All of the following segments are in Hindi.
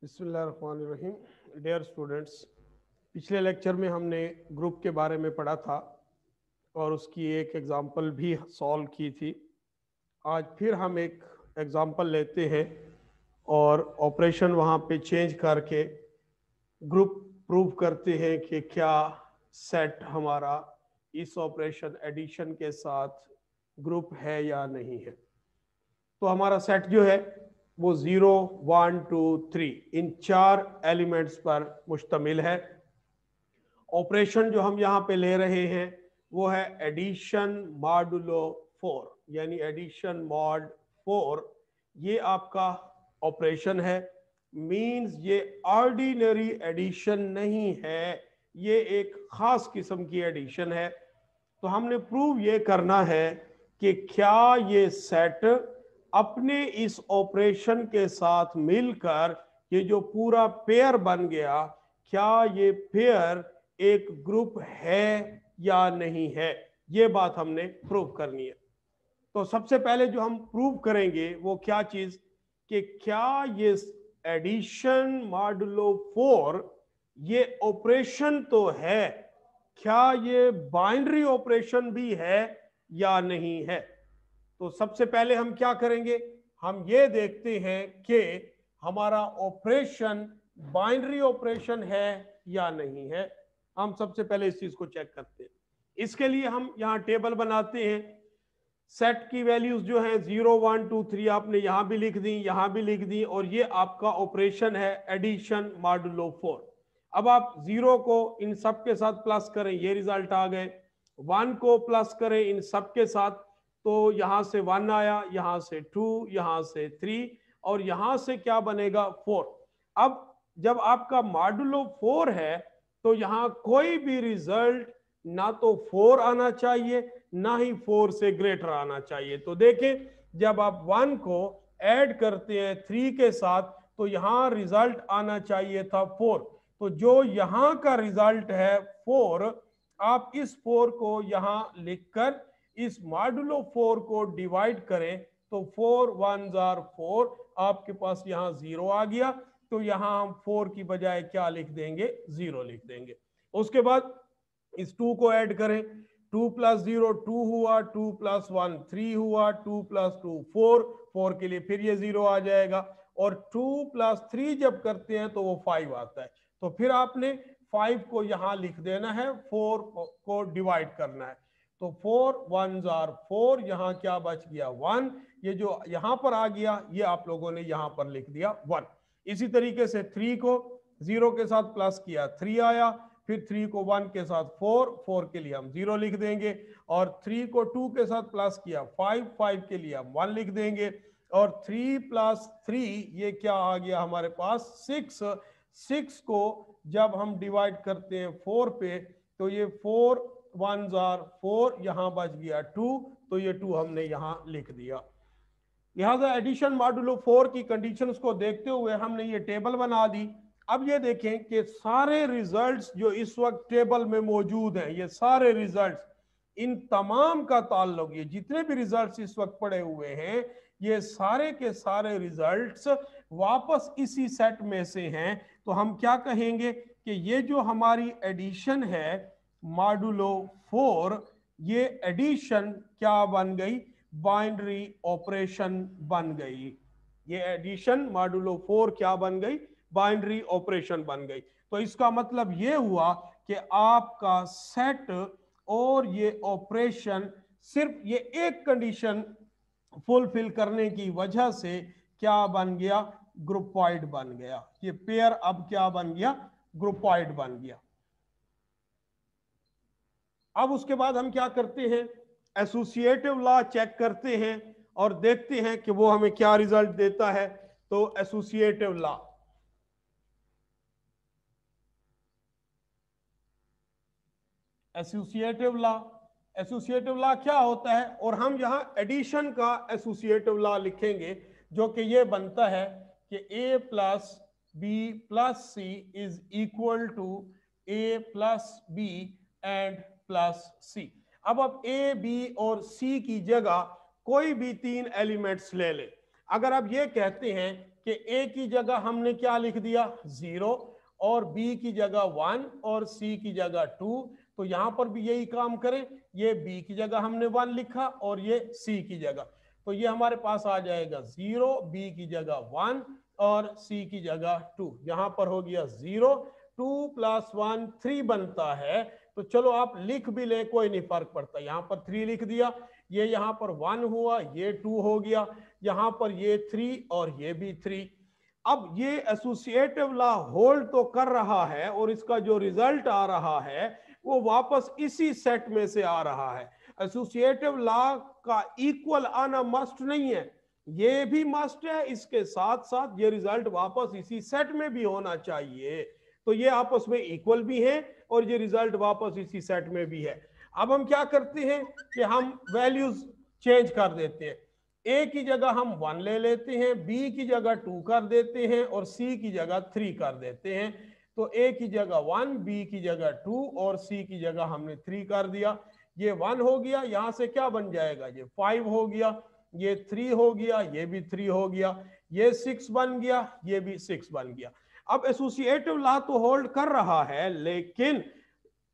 बिस्मिल्लाहिर्रहमानिर्रहीम। डियर स्टूडेंट्स, पिछले लेक्चर में हमने ग्रुप के बारे में पढ़ा था और उसकी एक एग्जांपल भी सॉल्व की थी। आज फिर हम एक एग्जांपल लेते हैं और ऑपरेशन वहाँ पे चेंज करके ग्रुप प्रूव करते हैं कि क्या सेट हमारा इस ऑपरेशन एडिशन के साथ ग्रुप है या नहीं है। तो हमारा सेट जो है वो 0, 1, 2, 3 इन 4 एलिमेंट्स पर मुश्तमिल है। ऑपरेशन जो हम यहाँ पे ले रहे हैं वो है एडिशन मॉडुलो 4, यानी एडिशन मॉड 4। ये आपका ऑपरेशन है। मींस ये ऑर्डिनरी एडिशन नहीं है, ये एक खास किस्म की एडिशन है। तो हमने प्रूव ये करना है कि क्या ये सेट अपने इस ऑपरेशन के साथ मिलकर ये जो पूरा पेयर बन गया, क्या ये पेयर एक ग्रुप है या नहीं है। ये बात हमने प्रूव करनी है। तो सबसे पहले जो हम प्रूव करेंगे वो क्या चीज, कि क्या ये एडिशन मॉडुलो 4 ये ऑपरेशन तो है, क्या ये बाइनरी ऑपरेशन भी है या नहीं है। तो सबसे पहले हम क्या करेंगे, हम ये देखते हैं कि हमारा ऑपरेशन बाइनरी ऑपरेशन है या नहीं है। हम सबसे पहले इस चीज को चेक करते हैं। इसके लिए हम यहाँ टेबल बनाते हैं। सेट की वैल्यूज जो है 0, 1, 2, 3 आपने यहां भी लिख दी, यहां भी लिख दी, और ये आपका ऑपरेशन है एडिशन मॉडुलो 4। अब आप 0 को इन सब के साथ प्लस करें, ये रिजल्ट आ गए। 1 को प्लस करें इन सब के साथ, तो यहां से 1 आया, यहां से 2, यहां से 3, और यहां से क्या बनेगा 4। अब जब आपका मॉडुलो 4 है तो यहां कोई भी रिजल्ट ना तो 4 आना चाहिए ना ही 4 से ग्रेटर आना चाहिए। तो देखें, जब आप 1 को ऐड करते हैं 3 के साथ तो यहां रिजल्ट आना चाहिए था 4। तो जो यहां का रिजल्ट है 4, आप इस 4 को यहां लिखकर इस मॉडुलो 4 को डिवाइड करें तो 4 1 जार 4, आपके पास यहां 0 आ गया। तो यहां हम 4 की बजाय क्या लिख देंगे, 0 लिख देंगे। उसके बाद इस 2 को ऐड करें, 2 प्लस 0 2 हुआ, 2 प्लस 1 3 हुआ, 2 प्लस 2 4, 4 के लिए फिर ये 0 आ जाएगा। और 2 प्लस 3 जब करते हैं तो वो 5 आता है। तो फिर आपने 5 को यहां लिख देना है, 4 को डिवाइड करना है। तो 4 1 जार 4, यहां क्या बच गया 1। ये जो यहां पर आ गया ये आप लोगों ने यहां पर लिख दिया 1। इसी तरीके से 3 को 0 के साथ प्लस किया, 3 आया। फिर 3 को 1 के साथ 4, 4 के लिए हम 0 लिख देंगे। और 3 को 2 के साथ प्लस किया 5, 5 के लिए हम 1 लिख देंगे। और 3 प्लस 3 ये क्या आ गया हमारे पास 6। 6 को जब हम डिवाइड करते हैं 4 पे तो ये 4 1 जार 4, यहां बच गया 2, तो ये 2 हमने यहां लिख दिया। लिहाजा एडिशन मॉडुलो 4 की कंडीशंस को देखते हुए हमने ये टेबल बना दी। अब ये देखें कि सारे रिजल्ट्स जो इस वक्त टेबल में मौजूद हैं, ये सारे रिजल्ट्स, इन तमाम का ताल्लुक, ये जितने भी रिजल्ट्स इस वक्त पड़े हुए हैं, ये सारे के सारे रिजल्ट्स वापस इसी सेट में से हैं। तो हम क्या कहेंगे कि ये जो हमारी एडिशन है मॉडुलो 4, ये एडिशन क्या बन गई, बाइनरी ऑपरेशन बन गई। ये एडिशन मॉडुलो 4 क्या बन गई, बाइनरी ऑपरेशन बन गई। तो इसका मतलब ये हुआ कि आपका सेट और ये ऑपरेशन सिर्फ ये एक कंडीशन फुलफिल करने की वजह से क्या बन गया, ग्रुपॉइड बन गया। ये पेयर अब क्या बन गया, ग्रुपॉइड बन गया। अब उसके बाद हम क्या करते हैं, एसोसिएटिव लॉ चेक करते हैं और देखते हैं कि वो हमें क्या रिजल्ट देता है। तो associative law, associative law, associative law क्या होता है, और हम यहां एडिशन का एसोसिएटिव लॉ लिखेंगे जो कि ये बनता है कि a plus B plus C is equal to a plus B and plus C. अब आप a b और c की जगह कोई भी 3 एलिमेंट्स ले लें। अगर आप ये कहते हैं कि ए की जगह हमने क्या लिख दिया 0 और बी की जगह 1 और सी की जगह 2, तो यहां पर भी यही काम करें, ये बी की जगह हमने 1 लिखा और ये सी की जगह, तो ये हमारे पास आ जाएगा 0, बी की जगह 1 और सी की जगह 2, यहां पर हो गया 0, 2 + 1 3 बनता है। तो चलो आप लिख भी लें, कोई नहीं फर्क पड़ता, यहां पर 3 लिख दिया, ये यहां पर 1 हुआ, ये 2 हो गया, यहां पर ये 3 और ये भी 3। अब ये एसोसिएटिव लॉ होल्ड तो कर रहा है और इसका जो रिजल्ट आ रहा है वो वापस इसी सेट में से आ रहा है। एसोसिएटिव लॉ का इक्वल आना मस्ट नहीं है, ये भी मस्ट है, इसके साथ साथ ये रिजल्ट वापस इसी सेट में भी होना चाहिए। तो ये आपस में इक्वल भी है और ये रिजल्ट वापस इसी सेट में भी है। अब हम क्या करते हैं कि हम वैल्यूज चेंज कर देते हैं, ए की जगह हम 1 ले लेते हैं, बी की जगह 2 कर देते हैं और सी की जगह 3 कर देते हैं। तो ए की जगह 1, बी की जगह 2 और सी की जगह हमने 3 कर दिया, ये 1 हो गया, यहां से क्या बन जाएगा, ये 5 हो गया, ये 3 हो गया, ये भी 3 हो गया, ये 6 बन गया, ये भी 6 बन गया। अब एसोसिएटिव लॉ तो होल्ड कर रहा है लेकिन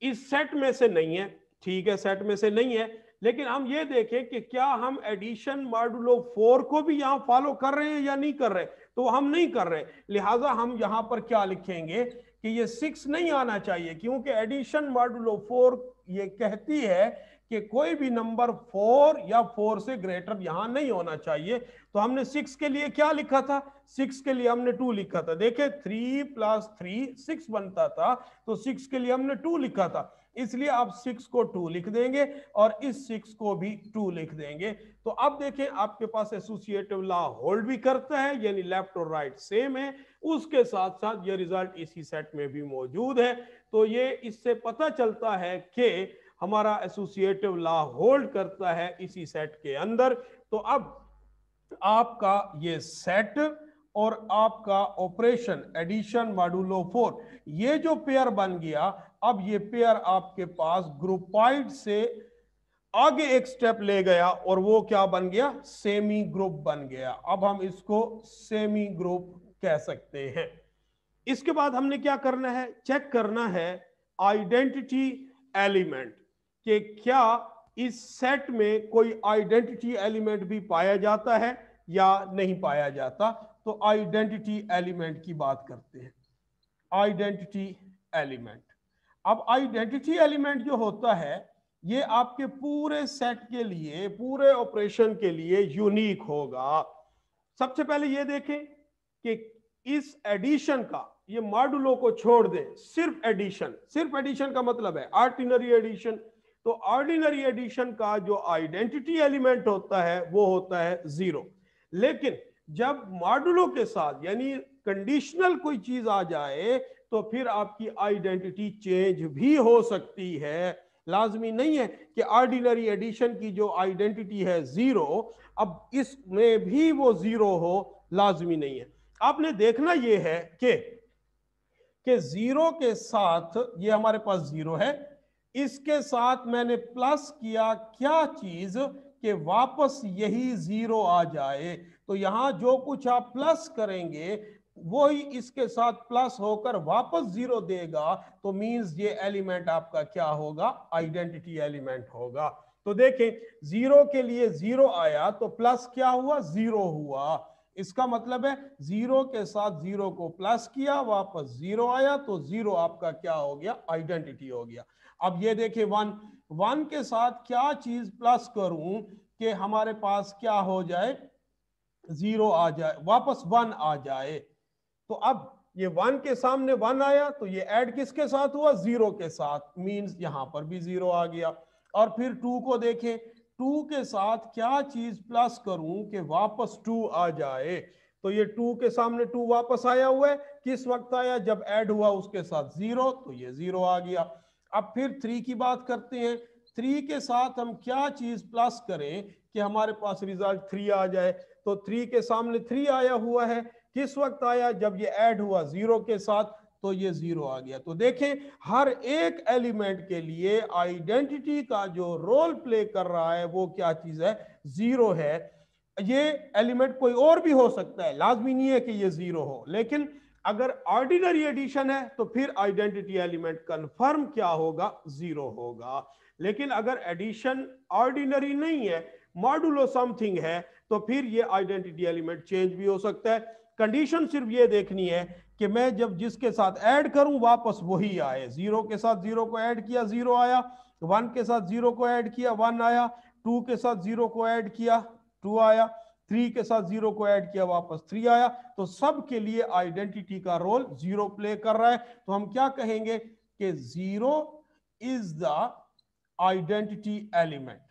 इस सेट में से नहीं है, ठीक है, सेट में से नहीं है, लेकिन हम ये देखें कि क्या हम एडिशन मॉडुलो 4 को भी यहां फॉलो कर रहे हैं या नहीं कर रहे, तो हम नहीं कर रहे, लिहाजा हम यहां पर क्या लिखेंगे कि ये 6 नहीं आना चाहिए, क्योंकि एडिशन मॉडुलो 4 ये कहती है कि कोई भी नंबर 4 या 4 से ग्रेटर यहां नहीं होना चाहिए। तो हमने 6 के लिए क्या लिखा था, 6 के लिए हमने 2 लिखा था, देखे 3 + 3 6 बनता था, तो 6 के लिए हमने 2 लिखा था, इसलिए आप 6 को 2 लिख देंगे और इस 6 को भी 2 लिख देंगे। तो अब देखें आपके पास एसोसिएटिव लॉ होल्ड भी करता है, यानी लेफ्ट और राइट सेम है, उसके साथ साथ ये रिजल्ट इसी सेट में भी मौजूद है। तो ये इससे पता चलता है कि हमारा एसोसिएटिव लॉ होल्ड करता है इसी सेट के अंदर। तो अब आपका ये सेट और आपका ऑपरेशन एडिशन मॉडुलो 4 ये जो पेयर बन गया, अब ये पेयर आपके पास ग्रुपाइड से आगे एक स्टेप ले गया और वो क्या बन गया, सेमी ग्रुप बन गया। अब हम इसको सेमी ग्रुप कह सकते हैं। इसके बाद हमने क्या करना है, चेक करना है आइडेंटिटी एलिमेंट कि क्या इस सेट में कोई आइडेंटिटी एलिमेंट भी पाया जाता है या नहीं पाया जाता। तो आइडेंटिटी एलिमेंट की बात करते हैं, आइडेंटिटी एलिमेंट। अब आइडेंटिटी एलिमेंट जो होता है ये आपके पूरे सेट के लिए, पूरे ऑपरेशन के लिए यूनिक होगा। सबसे पहले ये देखें कि इस एडिशन का, ये मॉडुलो को छोड़ दें, सिर्फ एडिशन, सिर्फ एडिशन का मतलब है ऑर्डिनरी एडिशन। तो ऑर्डिनरी एडिशन का जो आइडेंटिटी एलिमेंट होता है वो होता है 0, लेकिन जब मॉडुलो के साथ यानी कंडीशनल कोई चीज आ जाए तो फिर आपकी आइडेंटिटी चेंज भी हो सकती है। लाजमी नहीं है कि ऑर्डिनरी एडिशन की जो आइडेंटिटी है 0, अब इसमें भी वो 0 हो, लाजमी नहीं है। आपने देखना ये है कि 0 के साथ ये हमारे पास 0 है, इसके साथ मैंने प्लस किया क्या चीज कि वापस यही 0 आ जाए। तो यहां जो कुछ आप प्लस करेंगे वही इसके साथ प्लस होकर वापस 0 देगा, तो मींस ये एलिमेंट आपका क्या होगा, आइडेंटिटी एलिमेंट होगा। तो देखें 0 के लिए 0 आया तो प्लस क्या हुआ, 0 हुआ, इसका मतलब है 0 के साथ 0 को प्लस किया, वापस 0 आया, तो 0 आपका क्या हो गया, आइडेंटिटी हो गया। अब ये देखिए 1 के साथ क्या चीज प्लस करूं कि हमारे पास क्या हो जाए, 0 आ जाए, वापस 1 आ जाए। तो अब ये 1 के सामने 1 आया तो ये ऐड किसके साथ हुआ, 0 के साथ, मींस यहां पर भी 0 आ गया। और फिर 2 को देखें, 2 के साथ क्या चीज प्लस करूं कि वापस 2 आ जाए। तो ये 2 के सामने 2 वापस आया हुआ है, किस वक्त आया, जब ऐड हुआ उसके साथ 0, तो ये 0 आ गया। अब फिर 3 की बात करते हैं, 3 के साथ हम क्या चीज प्लस करें कि हमारे पास रिजल्ट 3 आ जाए। तो 3 के सामने 3 आया हुआ है, किस वक्त आया, जब ये ऐड हुआ 0 के साथ, तो ये 0 आ गया। तो देखें हर एक एलिमेंट के लिए आइडेंटिटी का जो रोल प्ले कर रहा है वो क्या चीज है, 0 है। ये एलिमेंट कोई और भी हो सकता है, लाजमी नहीं है कि ये जीरो हो, लेकिन अगर ऑर्डिनरी एडिशन है तो फिर आइडेंटिटी एलिमेंट कंफर्म क्या होगा, जीरो होगा। लेकिन अगर एडिशन ऑर्डिनरी नहीं है, मॉडुलो समथिंग है, तो फिर ये आइडेंटिटी एलिमेंट चेंज भी हो सकता है। कंडीशन सिर्फ ये देखनी है कि मैं जब जिसके साथ ऐड करूं वापस वही आए। जीरो के साथ जीरो को ऐड किया, जीरो आया। वन के साथ जीरो को ऐड किया, वन आया। टू के साथ जीरो को ऐड किया, टू आया। थ्री के साथ जीरो को ऐड किया, वापस थ्री आया। तो सब के लिए आइडेंटिटी का रोल जीरो प्ले कर रहा है। तो हम क्या कहेंगे कि zero is the identity element.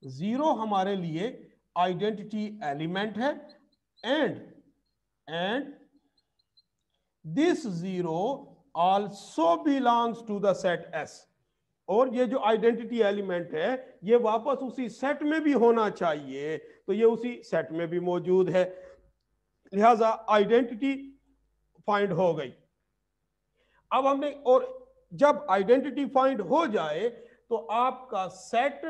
Zero हमारे लिए आइडेंटिटी एलिमेंट है। And this zero also belongs to the set S. और ये जो आइडेंटिटी एलिमेंट है ये वापस उसी सेट में भी होना चाहिए, तो ये उसी सेट में भी मौजूद है। लिहाजा आइडेंटिटी फाइंड हो गई। अब हमने, और जब आइडेंटिटी फाइंड हो जाए तो आपका सेट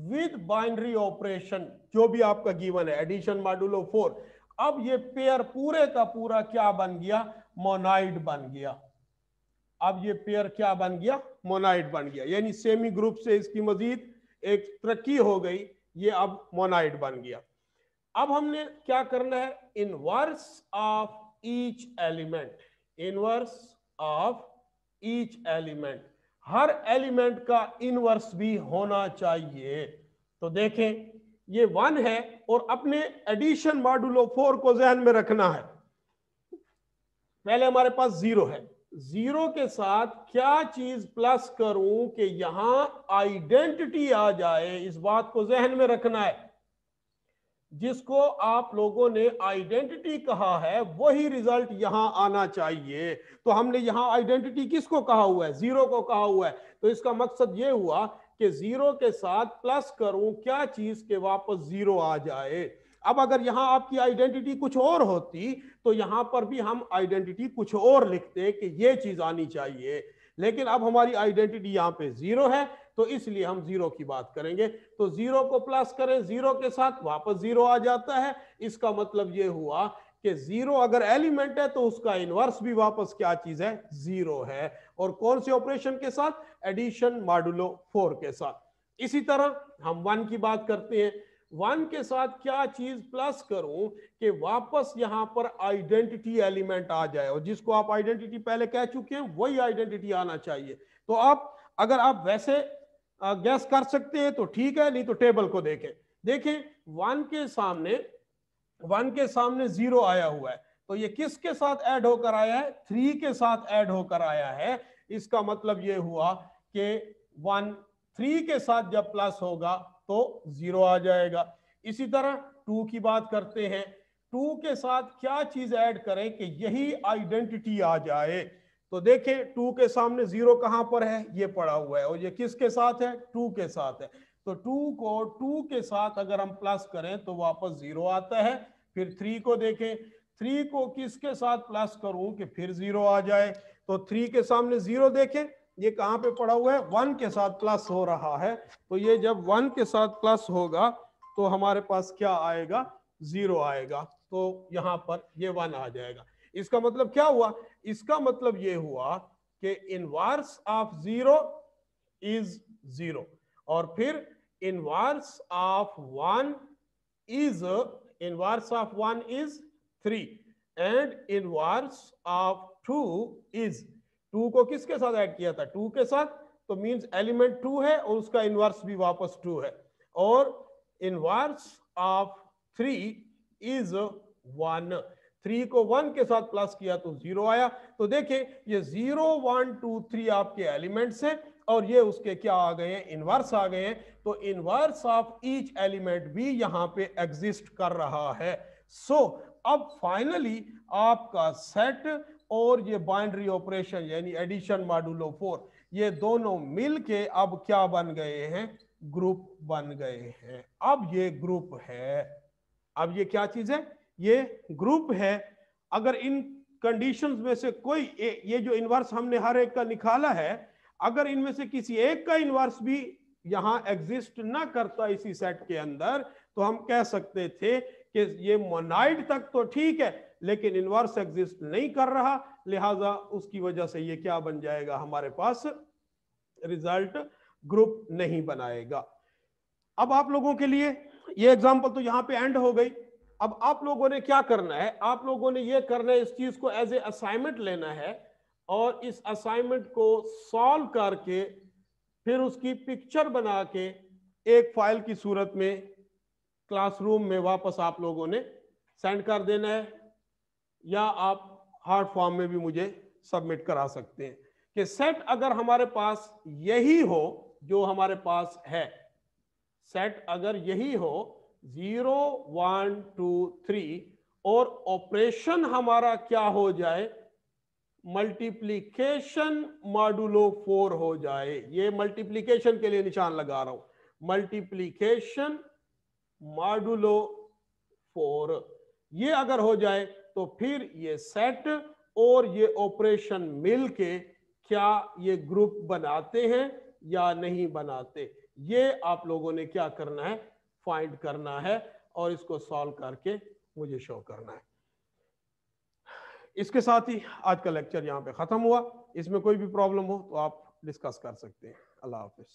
विद बाइनरी ऑपरेशन जो भी आपका गिवन है, एडिशन मॉडुलो 4, अब ये पेयर पूरे का पूरा क्या बन गया, मोनाइड बन गया। अब ये पेयर क्या बन गया, मोनाइड बन गया। यानी सेमी ग्रुप से इसकी मजीद एक तरक्की हो गई, ये अब मोनाइड बन गया। अब हमने क्या करना है, inverse of each element. Inverse of each element, her element का इनवर्स भी होना चाहिए। तो देखें ये 1 है और अपने एडिशन मॉडुलो 4 को ध्यान में रखना है। पहले हमारे पास 0 है, 0 के साथ क्या चीज प्लस करूं कि यहां आइडेंटिटी आ जाए, इस बात को जहन में रखना है। जिसको आप लोगों ने आइडेंटिटी कहा है वही रिजल्ट यहां आना चाहिए। तो हमने यहां आइडेंटिटी किसको कहा हुआ है, 0 को कहा हुआ है। तो इसका मकसद यह हुआ कि 0 के साथ प्लस करूं क्या चीज के वापस 0 आ जाए। अब अगर यहां आपकी आइडेंटिटी कुछ और होती तो यहां पर भी हम आइडेंटिटी कुछ और लिखते कि यह चीज आनी चाहिए, लेकिन अब हमारी आइडेंटिटी यहां पे 0 है तो इसलिए हम 0 की बात करेंगे। तो 0 को प्लस करें, 0 के साथ वापस 0 आ जाता है। इसका मतलब यह हुआ कि 0 अगर एलिमेंट है तो उसका इनवर्स भी वापस क्या चीज है, 0 है। और कौन से ऑपरेशन के साथ, एडिशन मॉडुलो 4 के साथ। इसी तरह हम 1 की बात करते हैं। 1 के साथ क्या चीज प्लस करूं कि वापस यहां पर आइडेंटिटी एलिमेंट आ जाए, और जिसको आप आइडेंटिटी पहले कह चुके हैं वही आइडेंटिटी आना चाहिए। तो आप अगर आप वैसे गैस कर सकते हैं तो ठीक है, नहीं तो टेबल को देखें। देखें 1 के सामने 0 आया हुआ है, तो ये किसके साथ ऐड होकर आया है, 3 के साथ ऐड होकर आया है। इसका मतलब ये हुआ कि 1 3 के साथ जब प्लस होगा तो 0 आ जाएगा। इसी तरह 2 की बात करते हैं। 2 के साथ क्या चीज ऐड करें कि यही आइडेंटिटी आ जाए। तो देखें 2 के सामने 0 कहां पर है, ये पड़ा हुआ है, और ये किसके साथ है, 2 के साथ है। तो 2 को 2 के साथ अगर हम प्लस करें तो वापस 0 आता है। फिर 3 को देखें, 3 को किसके साथ प्लस करूं कि फिर 0 आ जाए। तो 3 के सामने 0 देखें, ये कहां पे पड़ा हुआ है, 1 के साथ प्लस हो रहा है। तो ये जब 1 के साथ प्लस होगा तो हमारे पास क्या आएगा, 0 आएगा। तो यहां पर ये 1 आ जाएगा। इसका मतलब क्या हुआ, इसका मतलब ये हुआ कि इनवर्स ऑफ 0 इज 0, और फिर inverse of 1 is 3, and inverse of 2 is, 2 को किसके साथ ऐड किया था, 2 के साथ, तो मींस एलिमेंट 2 है और उसका इनवर्स भी वापस 2 है। और इनवर्स ऑफ 3 इज 1, 3 को 1 के साथ प्लस किया तो 0 आया। तो देखिए ये 0 1 2 3 आपके एलिमेंट्स हैं और ये उसके क्या आ गए हैं, इनवर्स आ गए हैं। तो इनवर्स ऑफ ईच एलिमेंट भी यहां पे एग्जिस्ट कर रहा है। सो अब फाइनली आपका सेट और ये बाइनरी ऑपरेशन यानी एडिशन मॉडुलो 4, ये दोनों मिलके अब क्या बन गए हैं, ग्रुप बन गए हैं। अब ये ग्रुप है, अब ये क्या चीज है, ये ग्रुप है। अगर इन कंडीशंस में से कोई ये जो इनवर्स हमने हर एक का निकाला है, अगर इनमें से किसी एक का इनवर्स भी यहां एग्जिस्ट ना करता इसी सेट के अंदर, तो हम कह सकते थे कि ये मोनाइड तक तो ठीक है लेकिन इनवर्स एग्जिस्ट नहीं कर रहा, लिहाजा उसकी वजह से ये क्या बन जाएगा, हमारे पास रिजल्ट ग्रुप नहीं बनाएगा। अब आप लोगों के लिए ये एग्जांपल तो यहां पे एंड हो गई। अब आप लोगों ने क्या करना है, आप लोगों ने ये करना है, इस चीज को एज ए असाइनमेंट लेना है और इस असाइनमेंट को सॉल्व करके फिर उसकी पिक्चर बना के एक फाइल की सूरत में क्लासरूम में वापस आप लोगों ने सेंड कर देना है, या आप हार्ड फॉर्म में भी मुझे सबमिट करा सकते हैं कि सेट अगर हमारे पास यही हो जो हमारे पास है, सेट अगर यही हो 0 1 2 3 और ऑपरेशन हमारा क्या हो जाए, मल्टीप्लीकेशन मॉडुलो 4 हो जाए। ये मल्टीप्लीकेशन के लिए निशान लगा रहा हूं, मल्टीप्लीकेशन मॉडुलो 4, ये अगर हो जाए तो फिर ये सेट और ये ऑपरेशन मिलके क्या ये ग्रुप बनाते हैं या नहीं बनाते, ये आप लोगों ने क्या करना है, फाइंड करना है और इसको सॉल्व करके मुझे शो करना है। इसके साथ ही आज का लेक्चर यहाँ पे खत्म हुआ। इसमें कोई भी प्रॉब्लम हो तो आप डिस्कस कर सकते हैं। अल्लाह हाफिज।